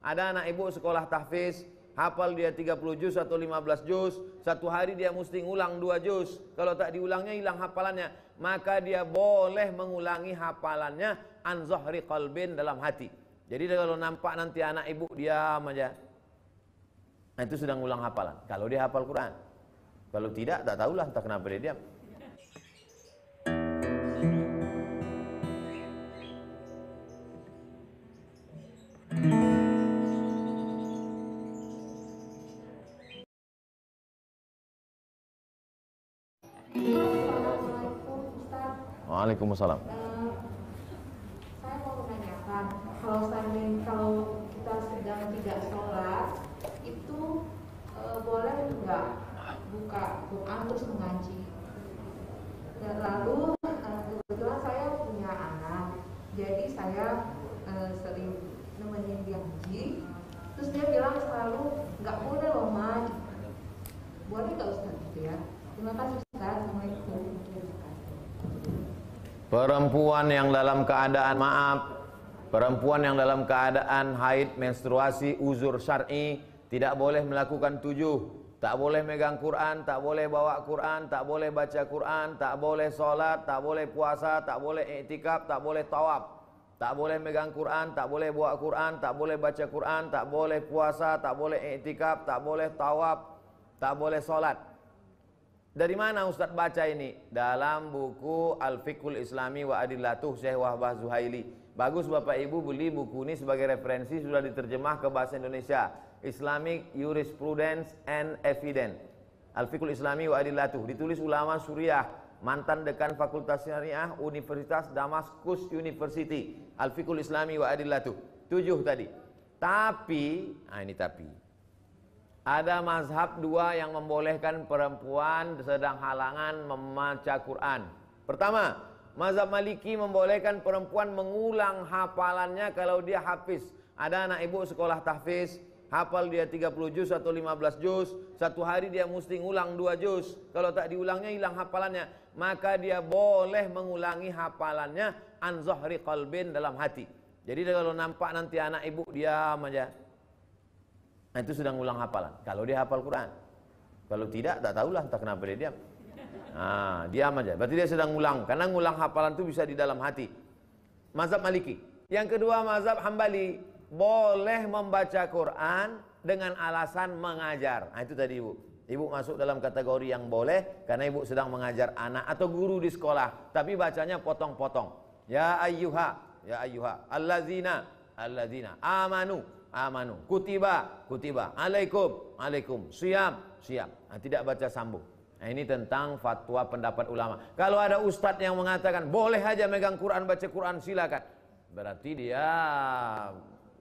Ada anak ibu sekolah tahfiz, hafal dia 30 juz atau 15 juz, satu hari dia mesti ngulang 2 juz. Kalau tak diulangnya hilang hafalannya, maka dia boleh mengulangi hafalannya an zahri qalbin, dalam hati. Jadi kalau nampak nanti anak ibu diam aja, nah itu sedang ulang hafalan. Kalau dia hafal Quran. Kalau tidak, tak tahulah entah kenapa dia diam. Assalamualaikum Ustaz. Waalaikumsalam. Saya mau menanyakan, kalau kita sedang tidak sholat, itu boleh nggak buka Quran terus mengaji? Dan lalu kebetulan saya punya anak, jadi saya sering nemenin dia ngaji. Terus dia bilang selalu nggak boleh loh Ma. Boleh nggak Ustaz gitu ya? Terima kasih Ustaz. Assalamualaikum. Perempuan yang dalam keadaan perempuan yang dalam keadaan haid, menstruasi, uzur syar'i, tidak boleh melakukan 7, tak boleh megang Quran, tak boleh bawa Quran, tak boleh baca Quran, tak boleh sholat, tak boleh puasa, tak boleh i'tikaf, tak boleh tawaf, tak boleh megang Quran, tak boleh bawa Quran, tak boleh baca Quran, tak boleh puasa, tak boleh i'tikaf, tak boleh tawaf, tak boleh sholat. Dari mana Ustaz baca ini? Dalam buku Al-Fiqhul Islami wa Adillatuh Syekh Wahbah Zuhaili. Bagus Bapak Ibu beli buku ini sebagai referensi, sudah diterjemah ke bahasa Indonesia. Islamic Jurisprudence and Evidence. Al-Fiqhul Islami wa Adillatuh, ditulis ulama Suriah, mantan dekan Fakultas Syariah Universitas Damaskus University. Al-Fiqhul Islami wa Adillatuh. 7 tadi. Tapi ada mazhab 2 yang membolehkan perempuan sedang halangan membaca Quran. Pertama, mazhab Maliki membolehkan perempuan mengulang hafalannya kalau dia hafiz. Ada anak ibu sekolah tahfiz, hafal dia 30 juz atau 15 juz, satu hari dia mesti ngulang 2 juz. Kalau tak diulangnya hilang hafalannya, maka dia boleh mengulangi hafalannya an zahri qalbin, dalam hati. Jadi kalau nampak nanti anak ibu diam aja, nah itu sedang ulang hafalan. Kalau dia hafal Quran. Kalau tidak, tak tahulah entah kenapa dia diam. Nah, diam aja. Berarti dia sedang ulang. Karena ngulang hafalan itu bisa di dalam hati. Mazhab Maliki. Yang kedua, mazhab Hambali. Boleh membaca Quran dengan alasan mengajar. Nah itu tadi ibu. Ibu masuk dalam kategori yang boleh karena ibu sedang mengajar anak atau guru di sekolah. Tapi bacanya potong-potong. Ya ayyuha, allazina, amanu, kutiba, alaikum, siyam. Nah, tidak baca sambung. Nah, ini tentang fatwa pendapat ulama. Kalau ada ustadz yang mengatakan boleh aja megang Quran, baca Quran, silakan. Berarti dia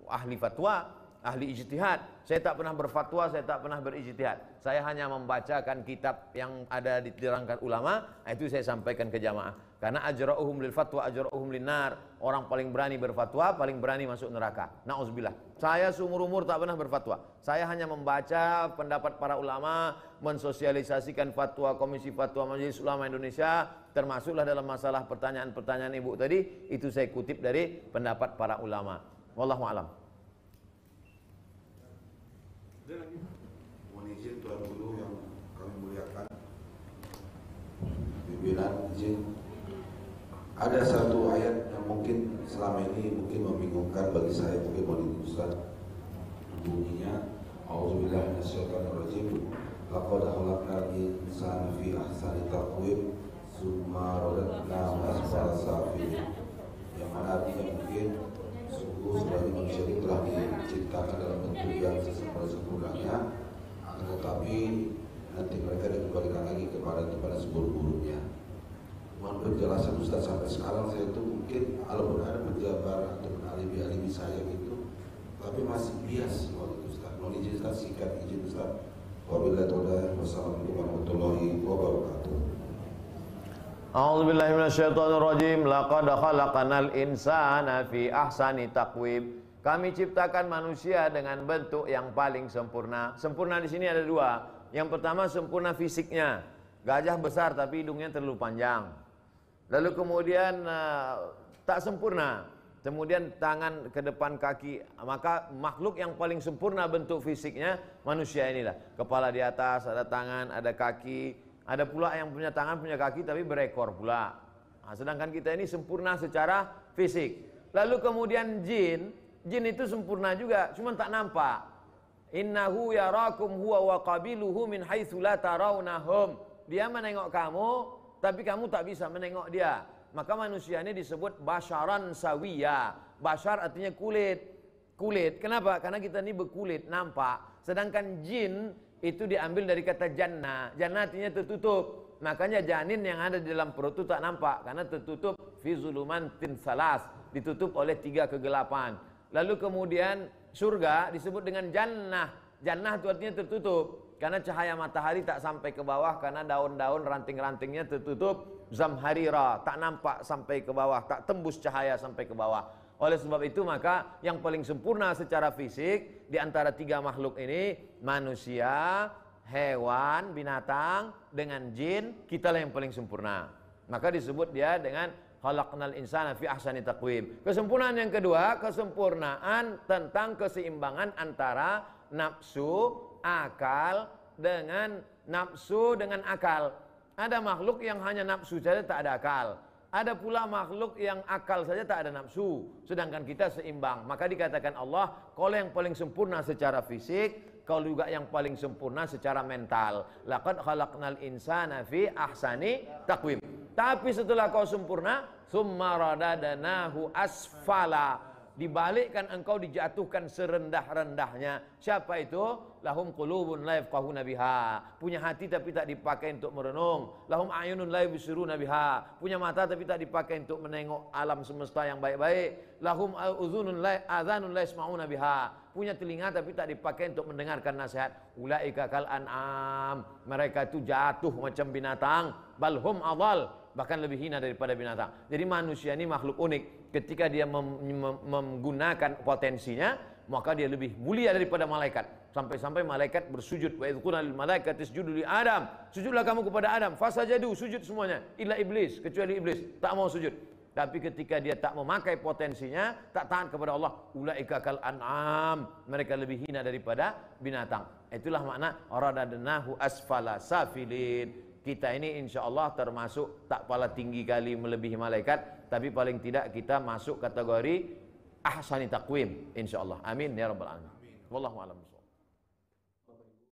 ahli fatwa, ahli ijtihad. Saya tak pernah berfatwa, saya tak pernah berijtihad. Saya hanya membacakan kitab yang ada diterangkan ulama. Nah, itu saya sampaikan ke jamaah. Karena ajra'uhum lil fatwa ajra'uhum lin nar. Orang paling berani berfatwa, paling berani masuk neraka. Nauzubillah. Saya seumur umur tak pernah berfatwa. Saya hanya membaca pendapat para ulama, mensosialisasikan fatwa Komisi Fatwa Majelis Ulama Indonesia, termasuklah dalam masalah pertanyaan-pertanyaan ibu tadi, itu saya kutip dari pendapat para ulama. Wallahu a'lam. Mohon izin Tuan Guru yang kami muliakan, pimpinan izin. Ada satu ayat yang mungkin selama ini mungkin membingungkan bagi saya, mungkin mau Ustaz. Bunyinya A'udzubillahi minasyaitonirrajim. Laqad khalaqnal insana fi ahsani taqwim tsumma radadnahu asfala safilin. Yang mana artinya mungkin sungguh sebenarnya manusia itu telah diciptakan dalam bentuk yang sesempurna-sempurnanya, akan tetapi nanti mereka dikembalikan lagi kepada seburuk-buruknya. Mohon penjelasan Ustaz, sampai sekarang saya itu mungkin walaupun ada penjabar atau alibi-alibi saya gitu, tapi masih bias waktu Ustaz. Mohon izin Ustaz, singkat izin Ustaz. Wabillahi taufiq. Wassalamualaikum warahmatullahi wabarakatuh. A'udzubillahi minasyaitonirrajim. Laqad khalaqnal insana fi ahsani taqwim. Kami ciptakan manusia dengan bentuk yang paling sempurna. Sempurna di sini ada 2. Yang pertama sempurna fisiknya. Gajah besar tapi hidungnya terlalu panjang. Lalu kemudian tak sempurna. kemudian tangan ke depan kaki, maka makhluk yang paling sempurna bentuk fisiknya manusia inilah. Kepala di atas, ada tangan, ada kaki, ada pula yang punya tangan, punya kaki tapi berekor pula. Nah, sedangkan kita ini sempurna secara fisik. Lalu kemudian jin itu sempurna juga, cuma tak nampak. Innahu yarakum huwa wa qabiluhu min haitsu la tarawnahum. Dia menengok kamu, tapi kamu tak bisa menengok dia. Maka manusia ini disebut basyaran sawiya. Basyar artinya kulit. Kulit. Kenapa? Karena kita ini berkulit, nampak. Sedangkan jin itu diambil dari kata jannah. Jannah artinya tertutup. Makanya janin yang ada di dalam perut itu tak nampak karena tertutup fi zulumantin salas, ditutup oleh 3 kegelapan. Lalu kemudian surga disebut dengan jannah. Jannah itu artinya tertutup karena cahaya matahari tak sampai ke bawah karena daun-daun ranting-rantingnya tertutup zamharira, tak nampak sampai ke bawah, tak tembus cahaya sampai ke bawah. Oleh sebab itu maka yang paling sempurna secara fisik di antara 3 makhluk ini manusia, hewan, binatang dengan jin, kitalah yang paling sempurna. Maka disebut dia dengan khalaqnal insana fi ahsani taqwim. Kesempurnaan yang kedua, kesempurnaan tentang keseimbangan antara nafsu, akal dengan akal. Ada makhluk yang hanya nafsu saja tak ada akal. Ada pula makhluk yang akal saja tak ada nafsu. Sedangkan kita seimbang. Maka dikatakan Allah, kalau yang paling sempurna secara fisik, kau juga yang paling sempurna secara mental. Laqad khalaqnal insana fi ahsani taqwim. Tapi setelah kau sempurna, summa radadnahu asfala. Dibalikkan engkau dijatuhkan serendah-rendahnya. Siapa itu? Lahum qulubun la yafqahuna biha. Punya hati tapi tak dipakai untuk merenung. Lahum a'yunun la yubsiruna biha. Punya mata tapi tak dipakai untuk menengok alam semesta yang baik-baik. Lahum adzanun la yasma'una biha. Punya telinga tapi tak dipakai untuk mendengarkan nasihat. Ulaika kal an'am. Mereka itu jatuh macam binatang. Balhum adhal, bahkan lebih hina daripada binatang. Jadi manusia ini makhluk unik. Ketika dia menggunakan potensinya, maka dia lebih mulia daripada malaikat. Sampai-sampai malaikat bersujud. Wa idh qulna lil malaikati isjudu li Adam. Sujudlah kamu kepada Adam. Fasajadu, sujud semuanya. Illa iblis, kecuali iblis tak mau sujud. Tapi ketika dia tak memakai potensinya, tak taat kepada Allah, ulaika kal an'am, mereka lebih hina daripada binatang. Itulah makna radadnahu asfala safilin. Kita ini insya Allah termasuk tak pala tinggi kali melebihi malaikat, tapi paling tidak kita masuk kategori ahsani taqwim insya Allah. Amin ya rabbal alamin. Wallahu a'lam.